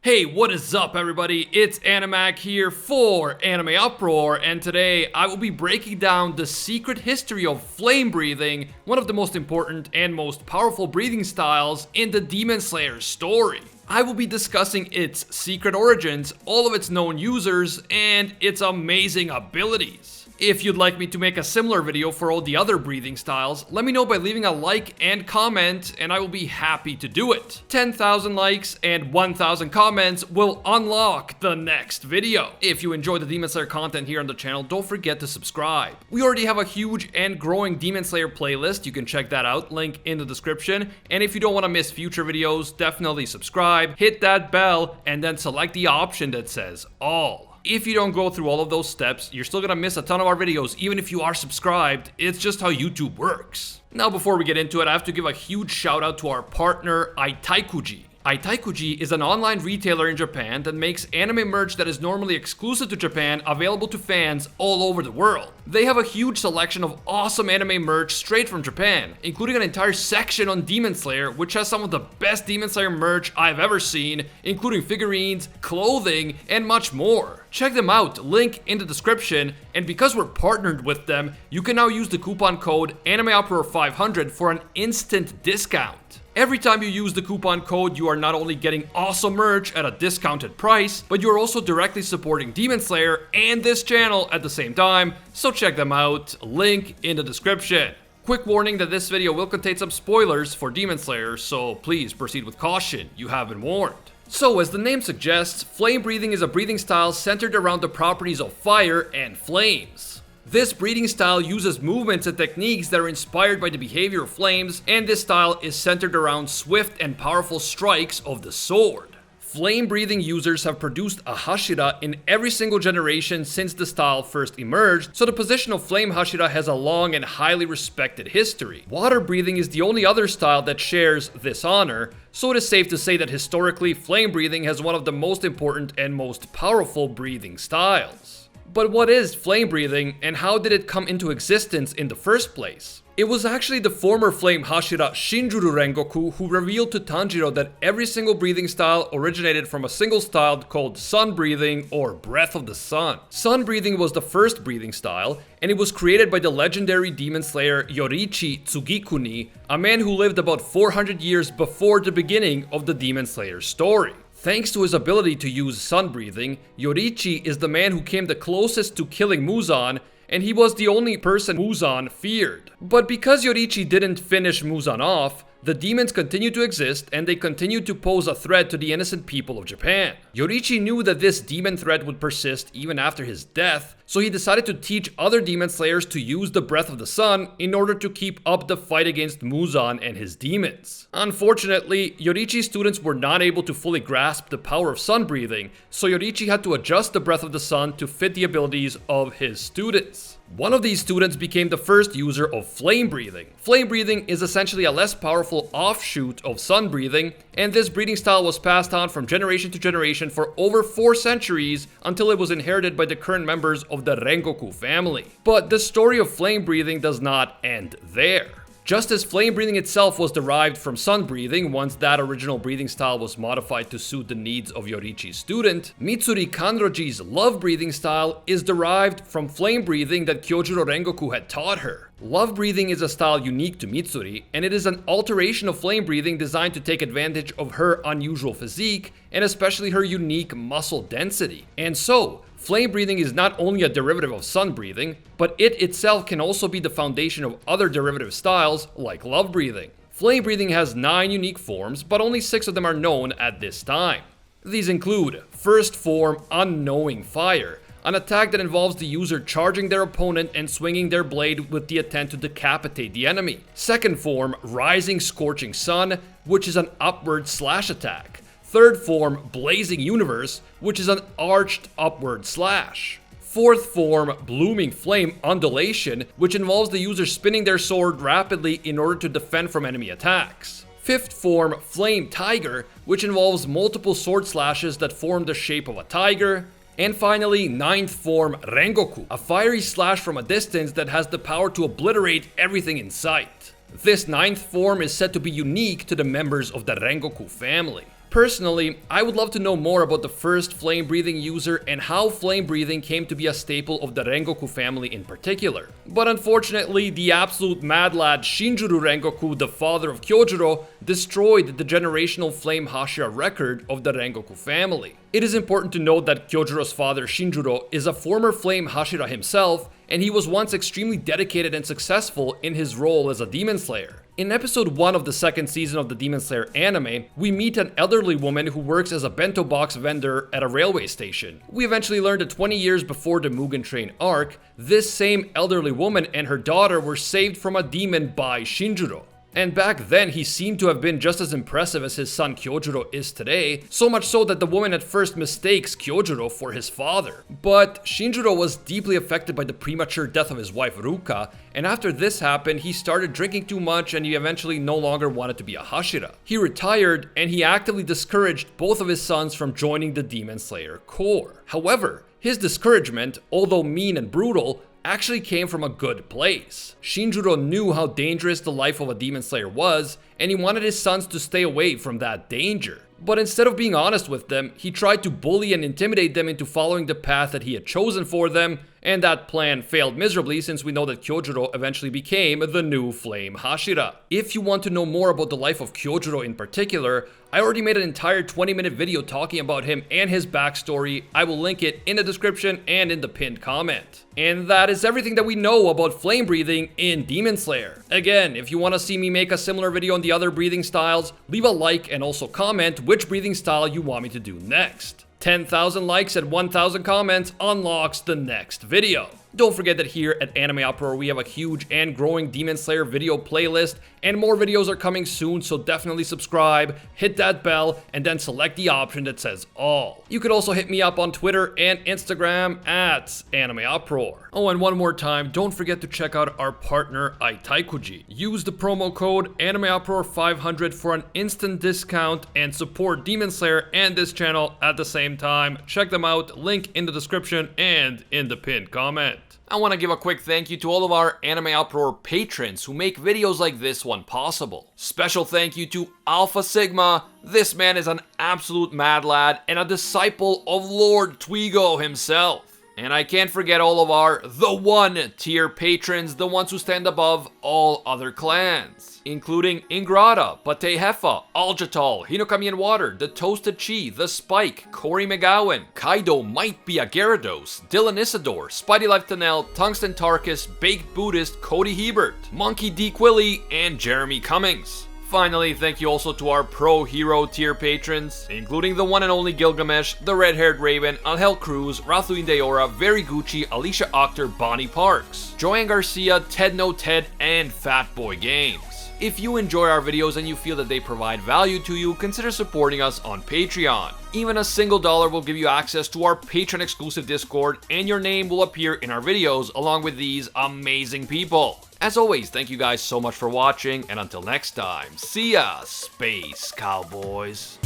Hey, what is up everybody? It's Animac here for AnimeUproar, and today I will be breaking down the secret history of flame breathing, one of the most important and most powerful breathing styles in the Demon Slayer story. I will be discussing its secret origins, all of its known users, and its amazing abilities. If you'd like me to make a similar video for all the other breathing styles, let me know by leaving a like and comment, and I will be happy to do it. 10,000 likes and 1,000 comments will unlock the next video. If you enjoy the Demon Slayer content here on the channel, don't forget to subscribe. We already have a huge and growing Demon Slayer playlist, you can check that out, link in the description. And if you don't want to miss future videos, definitely subscribe, hit that bell, and then select the option that says all. If you don't go through all of those steps, you're still gonna miss a ton of our videos, even if you are subscribed. It's just how YouTube works. Now, before we get into it, I have to give a huge shout out to our partner, Itaikuji. Itaikuji is an online retailer in Japan that makes anime merch that is normally exclusive to Japan available to fans all over the world. They have a huge selection of awesome anime merch straight from Japan, including an entire section on Demon Slayer, which has some of the best Demon Slayer merch I've ever seen, including figurines, clothing, and much more. Check them out, link in the description, and because we're partnered with them, you can now use the coupon code AnimeUproar500 for an instant discount. Every time you use the coupon code, you are not only getting awesome merch at a discounted price, but you're also directly supporting Demon Slayer and this channel at the same time, so check them out, link in the description. Quick warning that this video will contain some spoilers for Demon Slayer, so please proceed with caution, you have been warned. So, as the name suggests, flame breathing is a breathing style centered around the properties of fire and flames. This breathing style uses movements and techniques that are inspired by the behavior of flames, and this style is centered around swift and powerful strikes of the sword. Flame breathing users have produced a Hashira in every single generation since the style first emerged, so the position of flame Hashira has a long and highly respected history. Water breathing is the only other style that shares this honor, so it is safe to say that historically flame breathing has one of the most important and most powerful breathing styles. But what is flame breathing, and how did it come into existence in the first place? It was actually the former flame Hashira Shinjuru Rengoku who revealed to Tanjiro that every single breathing style originated from a single style called sun breathing or breath of the sun. Sun breathing was the first breathing style, and it was created by the legendary demon slayer Yoriichi Tsugikuni, a man who lived about 400 years before the beginning of the Demon Slayer story. Thanks to his ability to use sun breathing, Yoriichi is the man who came the closest to killing Muzan, and he was the only person Muzan feared. But because Yoriichi didn't finish Muzan off, the demons continued to exist and they continued to pose a threat to the innocent people of Japan. Yoriichi knew that this demon threat would persist even after his death, so he decided to teach other demon slayers to use the breath of the sun in order to keep up the fight against Muzan and his demons. Unfortunately, Yoriichi's students were not able to fully grasp the power of sun breathing, so Yoriichi had to adjust the breath of the sun to fit the abilities of his students. One of these students became the first user of flame breathing. Flame breathing is essentially a less powerful offshoot of sun breathing, and this breathing style was passed on from generation to generation for over 4 centuries until it was inherited by the current members of the Rengoku family. But the story of flame breathing does not end there. Just as flame breathing itself was derived from sun breathing once that original breathing style was modified to suit the needs of Yoriichi's student, Mitsuri Kanroji's love breathing style is derived from flame breathing that Kyojuro Rengoku had taught her. Love breathing is a style unique to Mitsuri, and it is an alteration of flame breathing designed to take advantage of her unusual physique, and especially her unique muscle density. And so, flame breathing is not only a derivative of sun breathing, but it itself can also be the foundation of other derivative styles like love breathing. Flame breathing has 9 unique forms, but only 6 of them are known at this time. These include first form Unknowing Fire, an attack that involves the user charging their opponent and swinging their blade with the intent to decapitate the enemy. Second form Rising Scorching Sun, which is an upward slash attack. Third form Blazing Universe, which is an arched upward slash. Fourth form Blooming Flame Undulation, which involves the user spinning their sword rapidly in order to defend from enemy attacks. Fifth form Flame Tiger, which involves multiple sword slashes that form the shape of a tiger. And finally, 9th form Rengoku, a fiery slash from a distance that has the power to obliterate everything in sight. This 9th form is said to be unique to the members of the Rengoku family. Personally, I would love to know more about the first flame-breathing user and how flame-breathing came to be a staple of the Rengoku family in particular. But unfortunately, the absolute mad lad Shinjuru Rengoku, the father of Kyojuro, destroyed the generational flame Hashira record of the Rengoku family. It is important to note that Kyojuro's father Shinjuro is a former flame Hashira himself, and he was once extremely dedicated and successful in his role as a demon slayer. In episode 1 of the second season of the Demon Slayer anime, we meet an elderly woman who works as a bento box vendor at a railway station. We eventually learned that 20 years before the Mugen Train arc, this same elderly woman and her daughter were saved from a demon by Shinjuro. And back then, he seemed to have been just as impressive as his son Kyojuro is today, so much so that the woman at first mistakes Kyojuro for his father. But Shinjuro was deeply affected by the premature death of his wife Ruka, and after this happened, he started drinking too much and he eventually no longer wanted to be a Hashira. He retired, and he actively discouraged both of his sons from joining the Demon Slayer Corps. However, his discouragement, although mean and brutal, actually came from a good place. Shinjuro knew how dangerous the life of a demon slayer was, and he wanted his sons to stay away from that danger. But instead of being honest with them, he tried to bully and intimidate them into following the path that he had chosen for them, and that plan failed miserably since we know that Kyojuro eventually became the new Flame Hashira. If you want to know more about the life of Kyojuro in particular, I already made an entire 20-minute video talking about him and his backstory. I will link it in the description and in the pinned comment. And that is everything that we know about flame breathing in Demon Slayer. Again, if you want to see me make a similar video on the other breathing styles, leave a like and also comment which breathing style you want me to do next. 10,000 likes and 1,000 comments unlocks the next video. Don't forget that here at AnimeUproar we have a huge and growing Demon Slayer video playlist, and more videos are coming soon, so definitely subscribe, hit that bell, and then select the option that says all. You could also hit me up on Twitter and Instagram at AnimeUproar. Oh, and one more time, don't forget to check out our partner Aitaikuji. Use the promo code AnimeUproar500 for an instant discount and support Demon Slayer and this channel at the same time. Check them out, link in the description and in the pinned comment. I want to give a quick thank you to all of our AnimeUproar patrons who make videos like this one possible. Special thank you to Alpha Sigma. This man is an absolute mad lad and a disciple of Lord Twigo himself. And I can't forget all of our The One tier patrons, the ones who stand above all other clans, including Ingrata, Pate Hefa, Aljatal, Hinokami and Water, The Toasted Chi, The Spike, Corey McGowan, Kaido Might Be a Gyarados, Dylan Isidore, Spidey Life Tanel, Tungsten Tarkus, Baked Buddhist, Cody Hebert, Monkey D. Quilly, and Jeremy Cummings. Finally, thank you also to our Pro Hero tier patrons, including the one and only Gilgamesh, the Red-Haired Raven, Angel Cruz, Rathu Indeora, Very Gucci, Alicia Octor, Bonnie Parks, Joanne Garcia, Ted No Ted, and Fatboy Games. If you enjoy our videos and you feel that they provide value to you, consider supporting us on Patreon. Even a single dollar will give you access to our Patreon exclusive Discord, and your name will appear in our videos along with these amazing people. As always, thank you guys so much for watching, and until next time, see ya, Space Cowboys.